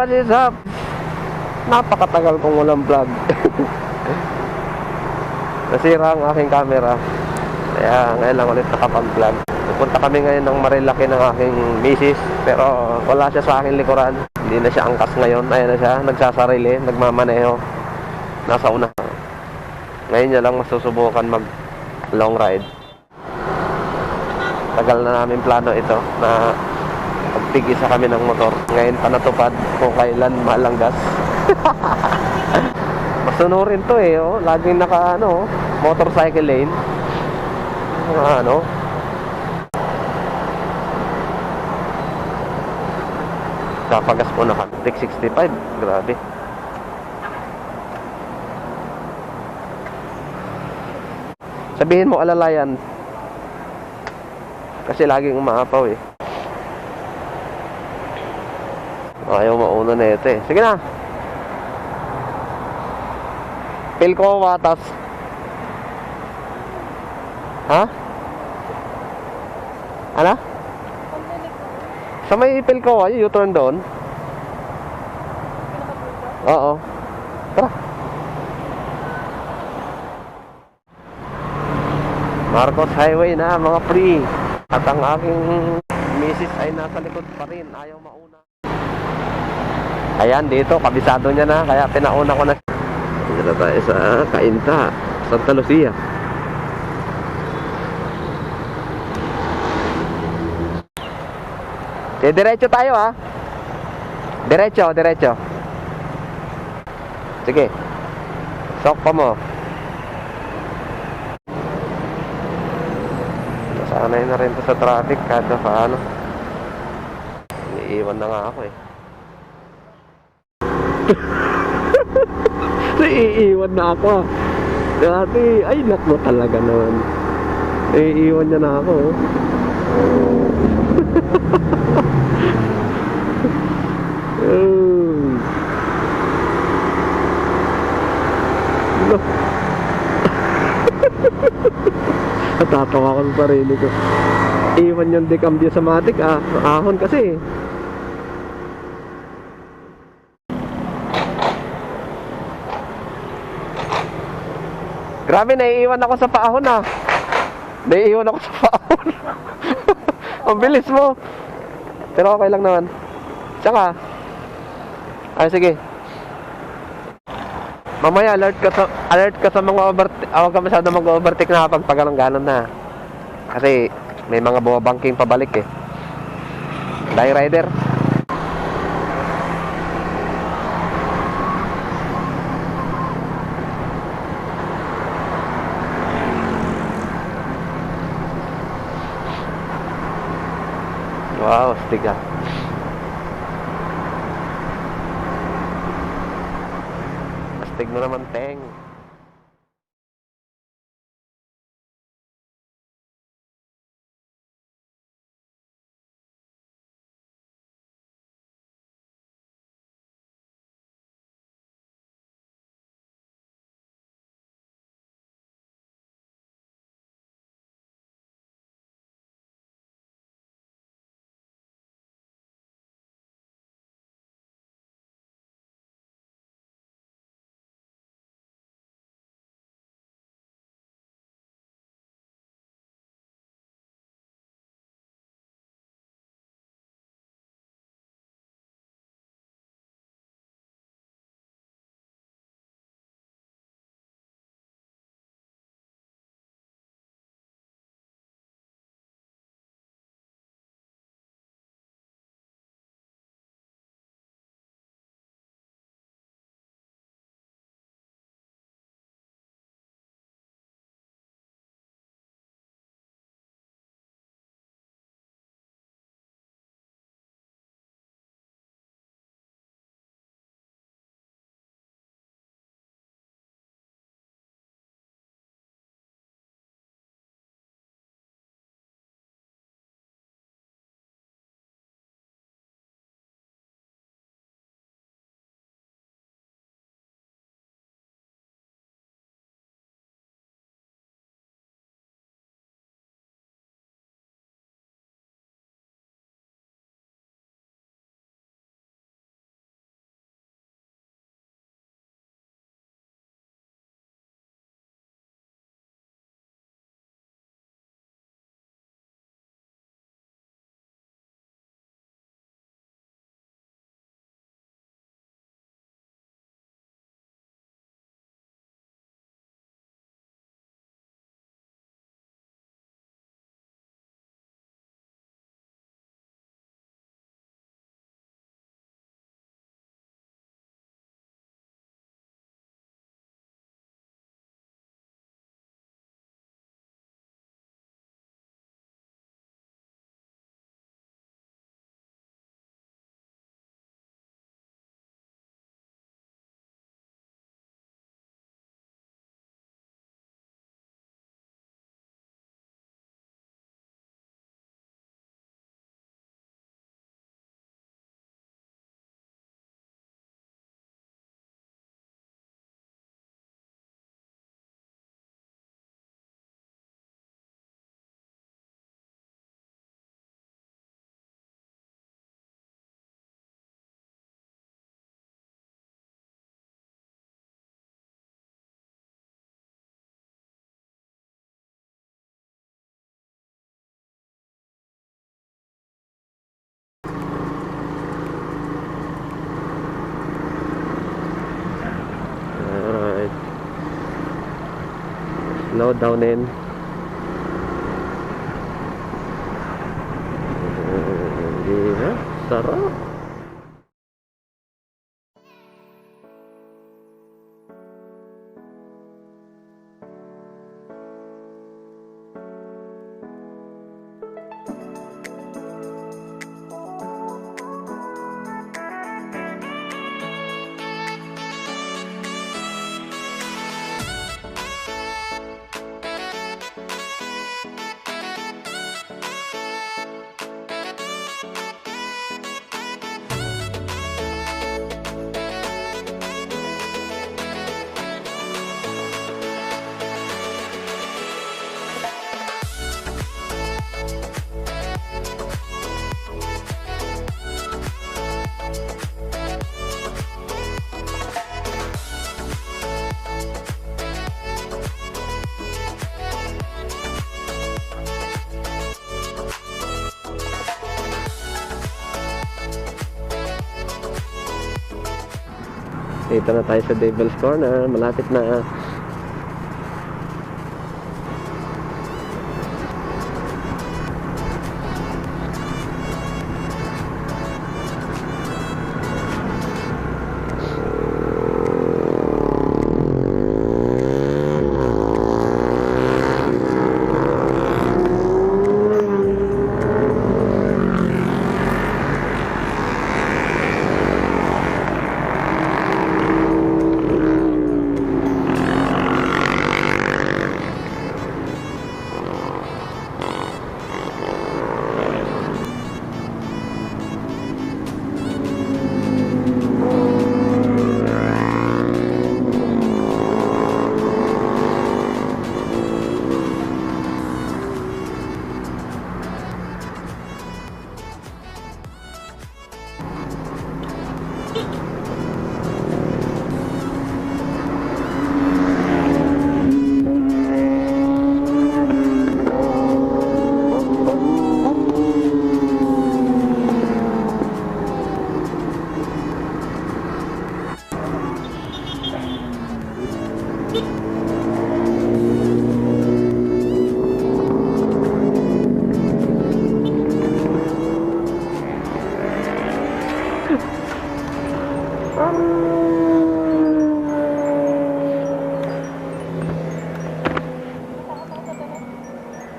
what is up? Napakatagal kong walang vlog. Nasira ang aking camera. Kaya ngayon lang ulit nakapag-vlog. Pupunta kami ngayon ng Marilaki ng aking misis. Pero wala siya sa aking likuran. Hindi na siya angkas ngayon. Ayan na siya, nagsasarili, nagmamaneho. Nasa una. Ngayon niya lang masusubukan mag long ride. Tagal na namin plano ito na pagtigisa kami ng motor. Ngayon pa natupad kung kailan mahal ang gas. Masunurin to eh, oh. Laging naka motorcycle lane. Kapagas po na kami. 665, grabe. Sabihin mo alalayan. Kasi laging umaapaw eh. Ayaw mauna na ito eh. Sige na. Pil ko watas. Ha? Ano? Sa may pil ko U-turn doon. Oo. Tara. Marcos Highway na mga pre. At ang aking misis ay nasa likod pa rin. Ayaw mauna. Ayan, dito, kabisado niya na. Kaya pinauna ko na. Dito tayo sa Cainta, Santa Lucia. Diretso tayo ha. Diretso. Sige. Sok pa mo. Sanay na rin to sa traffic kada paano. Iiwan na nga ako eh. Naiiwan na ako. Dati, ay nakmo talaga naman. Naiiwan niya na ako. No. Natatawa ko sa sarili ko. Iwan yung decambio sa matic ahon kasi. Grabe, naiiwan ako sa paahon Naiiwan ako sa paahon. Ang bilis mo. Pero okay lang naman. Tsaka ay sige. Mamaya alert ka sa mga overtake. Huwag ka masyado mag-overtake na pag ganon na. Kasi may mga bumabangking pabalik eh. Die rider. Wow, astig Astig mo naman, Teng. Load downin. Hindi, sarap. Dito na tayo sa Devil's Corner. Malapit na.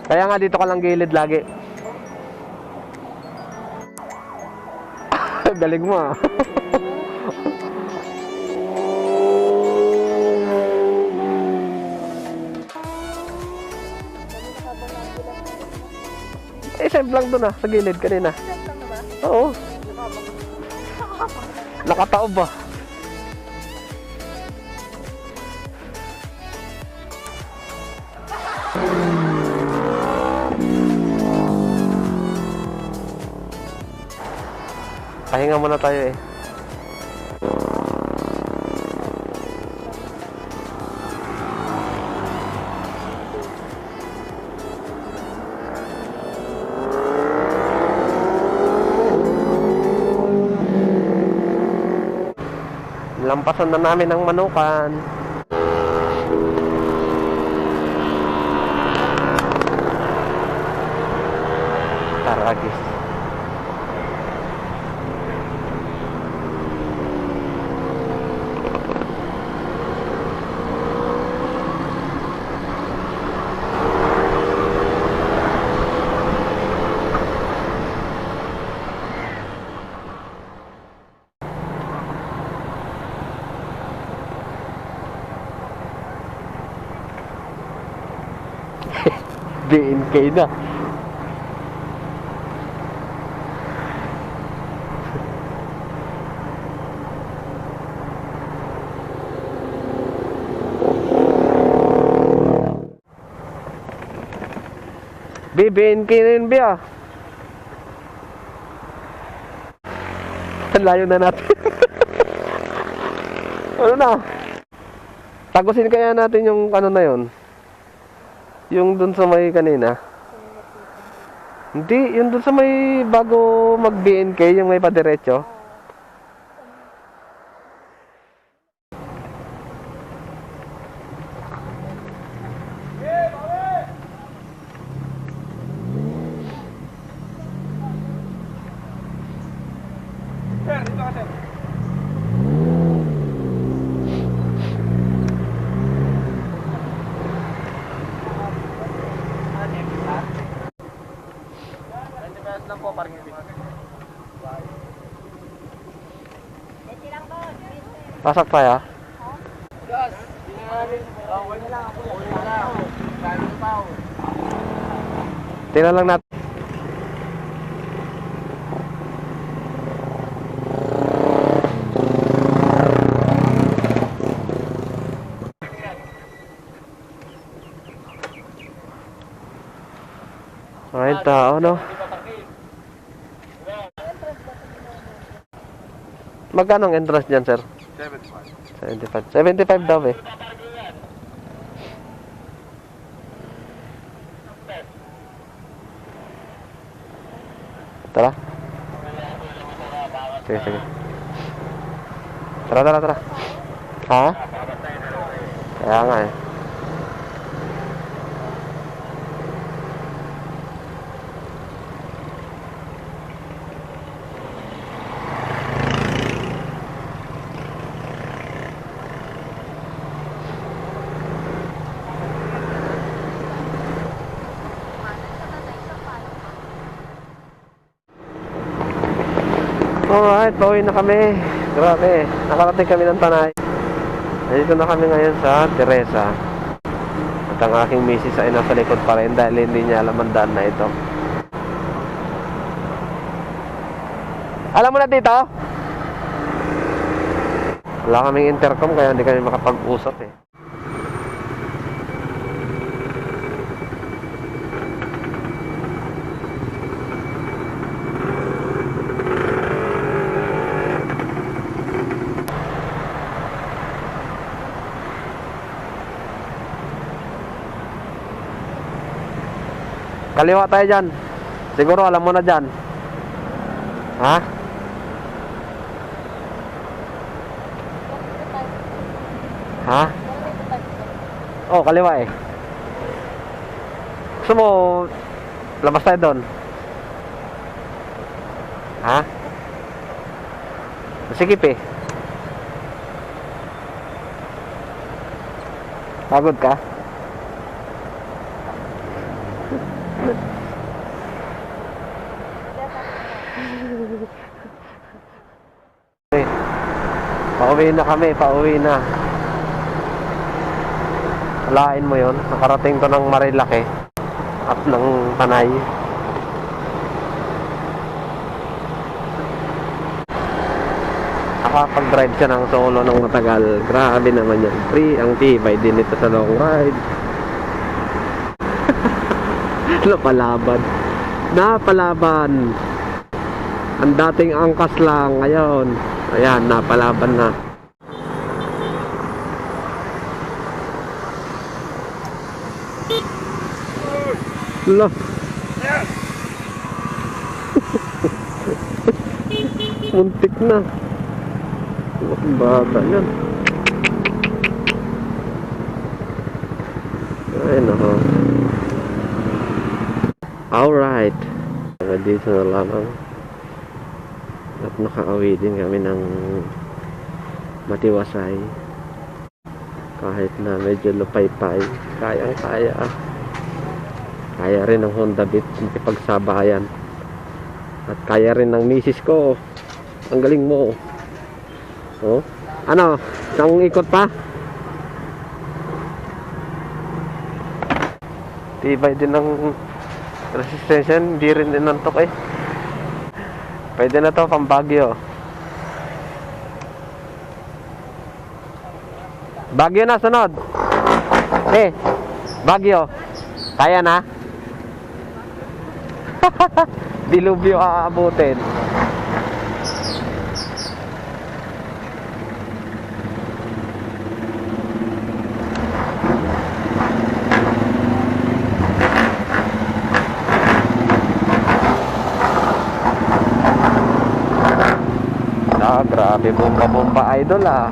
Kaya nga dito ka lang gilid lagi. Galing mo ah. Eh, save lang doon ah, sa gilid kanina. Oo. Nakataob ba? Pahinga muna tayo eh. Lampasan na namin ang Manukan. Taragis. BNK na. BNK na yun, Bia. Layo na natin. Ano na? Tagusin kaya natin yung ano na yun. Yung dun sa may kanina. Hindi, yung dun sa may bago mag-BNK, yung may padiretso. lang po, parang hindi. Pasok pa ya? Gas! Okay na lang ako. Okay na lang. Kaya pa ako. Tingnan lang natin. Ayun tao, no? Magkano ang entrance dyan, sir? 75. 75 daw eh. Tara. Sige, sige. Tara. Ha? Kaya nga eh. Alright, pauwi na kami. Grabe, nakarating kami ng Tanay. Nandito na kami ngayon sa Teresa. At ang aking misis ay nasa likod pa rin dahil hindi niya alam ang daan na ito. Alam mo na dito? Wala kaming intercom kaya hindi kami makapag-usap eh. Kaliwa tayo dyan. Siguro alam mo na dyan. Ha? Ha? Oh, kaliwa eh. Gusto mo labas tayo doon? Ha? Sige eh. Pagod ka? Pauwi na kami, pauwi na. Alain mo yon, nakarating to ng Marilaki at ng Tanay. Nakapag-drive siya ng solo ng matagal. Grabe naman yan. Free ang tibay din ito sa long ride. Napalaban. Ang dating angkas lang ngayon. Ayan, napalaban na. Loh. Muntik na. Bata yan. Ay nako. Alright. Dito na lamang. At nakauwi din kami ng Matiwasay. Kahit na medyo lupay-pay, kayang-kaya. Kaya rin ng Honda Beat pagsabayan. At kaya rin ng misis ko. Ang galing mo. Oh? Ano? Isang ikot pa? Tibay din ng resistensya. Hindi rin inantok eh. Pwede na to pang Baguio. Baguio na sunod. Baguio. Kaya na? Dilubyo aabutin. Grabe bomba-bomba idol ah.